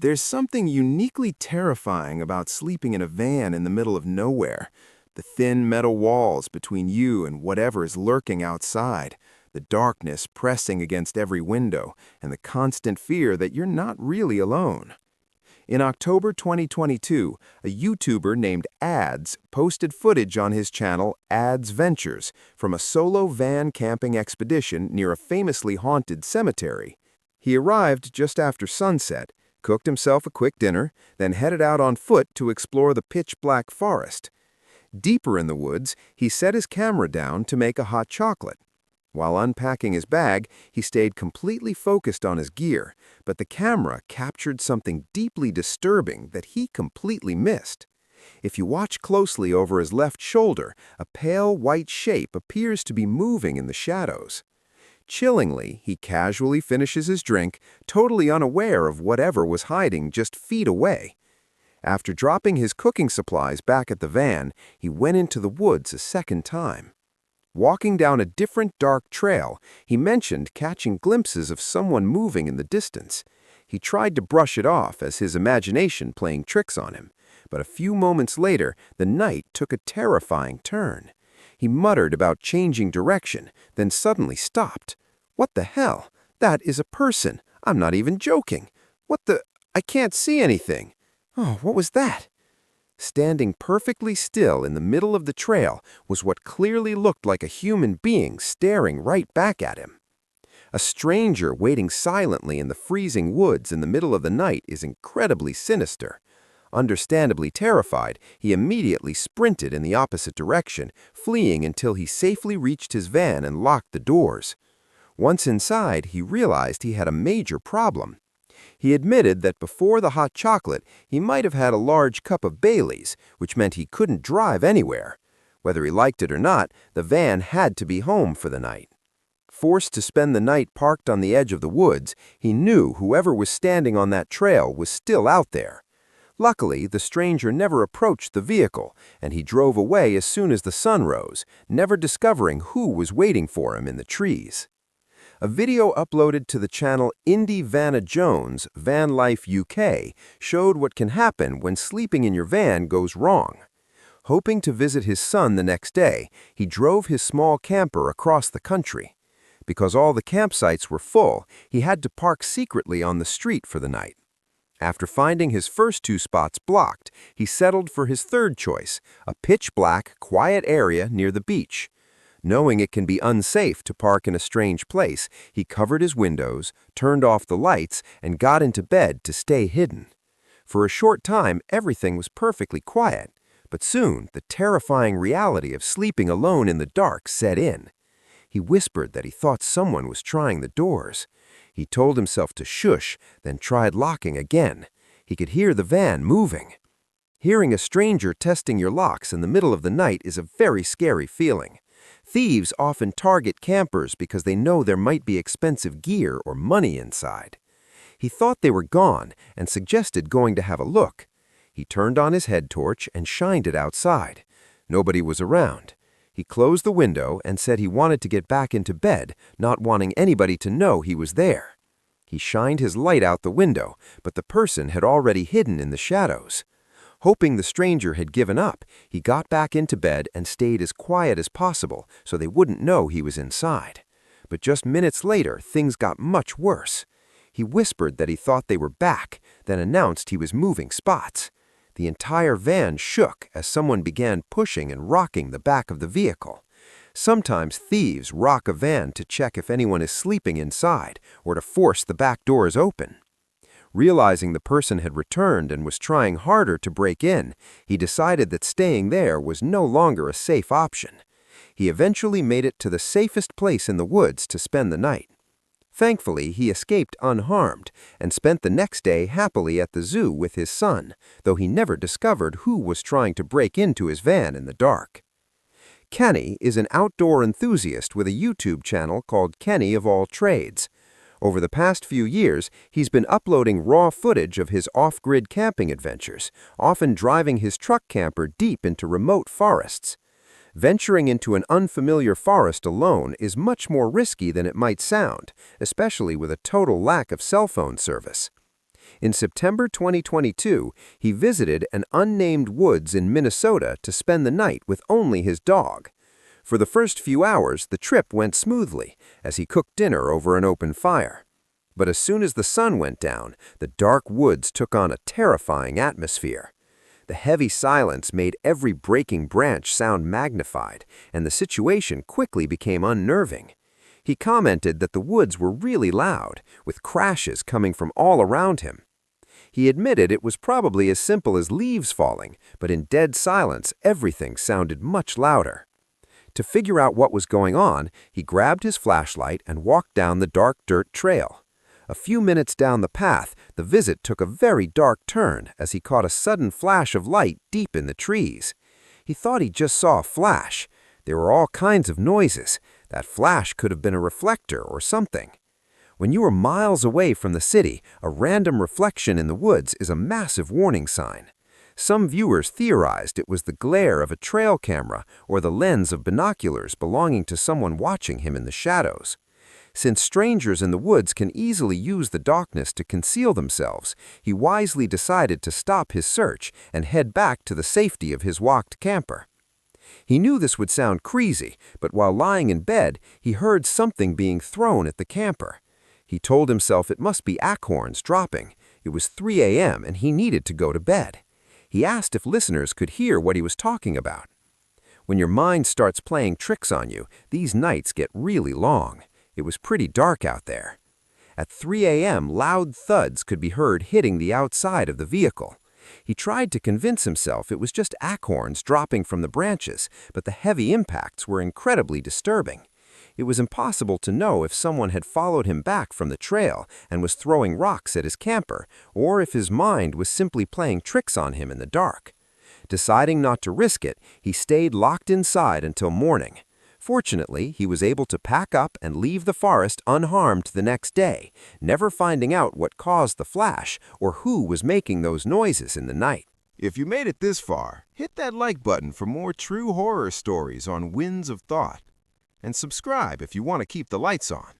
There's something uniquely terrifying about sleeping in a van in the middle of nowhere. The thin metal walls between you and whatever is lurking outside, the darkness pressing against every window, and the constant fear that you're not really alone. In October 2022, a YouTuber named Ads posted footage on his channel Ads Ventures from a solo van camping expedition near a famously haunted cemetery. He arrived just after sunset, cooked himself a quick dinner, then headed out on foot to explore the pitch-black forest. Deeper in the woods, he set his camera down to make a hot chocolate. While unpacking his bag, he stayed completely focused on his gear, but the camera captured something deeply disturbing that he completely missed. If you watch closely over his left shoulder, a pale white shape appears to be moving in the shadows. Chillingly, he casually finishes his drink, totally unaware of whatever was hiding just feet away. After dropping his cooking supplies back at the van, he went into the woods a second time. Walking down a different dark trail, he mentioned catching glimpses of someone moving in the distance. He tried to brush it off as his imagination playing tricks on him, but a few moments later, the night took a terrifying turn. He muttered about changing direction, then suddenly stopped. "What the hell? That is a person. I'm not even joking. What the? I can't see anything. Oh, what was that?" Standing perfectly still in the middle of the trail was what clearly looked like a human being staring right back at him. A stranger waiting silently in the freezing woods in the middle of the night is incredibly sinister. Understandably terrified, he immediately sprinted in the opposite direction, fleeing until he safely reached his van and locked the doors. Once inside, he realized he had a major problem. He admitted that before the hot chocolate, he might have had a large cup of Bailey's, which meant he couldn't drive anywhere. Whether he liked it or not, the van had to be home for the night. Forced to spend the night parked on the edge of the woods, he knew whoever was standing on that trail was still out there. Luckily, the stranger never approached the vehicle, and he drove away as soon as the sun rose, never discovering who was waiting for him in the trees. A video uploaded to the channel Indie Vanna Jones, Van Life UK, showed what can happen when sleeping in your van goes wrong. Hoping to visit his son the next day, he drove his small camper across the country. Because all the campsites were full, he had to park secretly on the street for the night. After finding his first two spots blocked, he settled for his third choice, a pitch-black, quiet area near the beach. Knowing it can be unsafe to park in a strange place, he covered his windows, turned off the lights, and got into bed to stay hidden. For a short time, everything was perfectly quiet, but soon the terrifying reality of sleeping alone in the dark set in. He whispered that he thought someone was trying the doors. He told himself to shush, then tried locking again. He could hear the van moving. Hearing a stranger testing your locks in the middle of the night is a very scary feeling. Thieves often target campers because they know there might be expensive gear or money inside. He thought they were gone and suggested going to have a look. He turned on his head torch and shined it outside. Nobody was around. He closed the window and said he wanted to get back into bed, not wanting anybody to know he was there. He shined his light out the window, but the person had already hidden in the shadows. Hoping the stranger had given up, he got back into bed and stayed as quiet as possible so they wouldn't know he was inside. But just minutes later, things got much worse. He whispered that he thought they were back, then announced he was moving spots. The entire van shook as someone began pushing and rocking the back of the vehicle. Sometimes thieves rock a van to check if anyone is sleeping inside or to force the back doors open. Realizing the person had returned and was trying harder to break in, he decided that staying there was no longer a safe option. He eventually made it to the safest place in the woods to spend the night. Thankfully, he escaped unharmed and spent the next day happily at the zoo with his son, though he never discovered who was trying to break into his van in the dark. Kenny is an outdoor enthusiast with a YouTube channel called Kenny of All Trades. Over the past few years, he's been uploading raw footage of his off-grid camping adventures, often driving his truck camper deep into remote forests. Venturing into an unfamiliar forest alone is much more risky than it might sound, especially with a total lack of cell phone service. In September 2022, he visited an unnamed woods in Minnesota to spend the night with only his dog. For the first few hours, the trip went smoothly, as he cooked dinner over an open fire. But as soon as the sun went down, the dark woods took on a terrifying atmosphere. The heavy silence made every breaking branch sound magnified, and the situation quickly became unnerving. He commented that the woods were really loud, with crashes coming from all around him. He admitted it was probably as simple as leaves falling, but in dead silence, everything sounded much louder. To figure out what was going on, he grabbed his flashlight and walked down the dark dirt trail. A few minutes down the path, the visit took a very dark turn as he caught a sudden flash of light deep in the trees. He thought he just saw a flash. There were all kinds of noises. That flash could have been a reflector or something. When you are miles away from the city, a random reflection in the woods is a massive warning sign. Some viewers theorized it was the glare of a trail camera or the lens of binoculars belonging to someone watching him in the shadows. Since strangers in the woods can easily use the darkness to conceal themselves, he wisely decided to stop his search and head back to the safety of his walked camper. He knew this would sound crazy, but while lying in bed, he heard something being thrown at the camper. He told himself it must be acorns dropping. It was 3 a.m. and he needed to go to bed. He asked if listeners could hear what he was talking about. When your mind starts playing tricks on you, these nights get really long. It was pretty dark out there. At 3 a.m., loud thuds could be heard hitting the outside of the vehicle. He tried to convince himself it was just acorns dropping from the branches, but the heavy impacts were incredibly disturbing. It was impossible to know if someone had followed him back from the trail and was throwing rocks at his camper, or if his mind was simply playing tricks on him in the dark. Deciding not to risk it, he stayed locked inside until morning. Fortunately, he was able to pack up and leave the forest unharmed the next day, never finding out what caused the flash or who was making those noises in the night. If you made it this far, hit that like button for more true horror stories on Winds of Thought. And subscribe if you want to keep the lights on.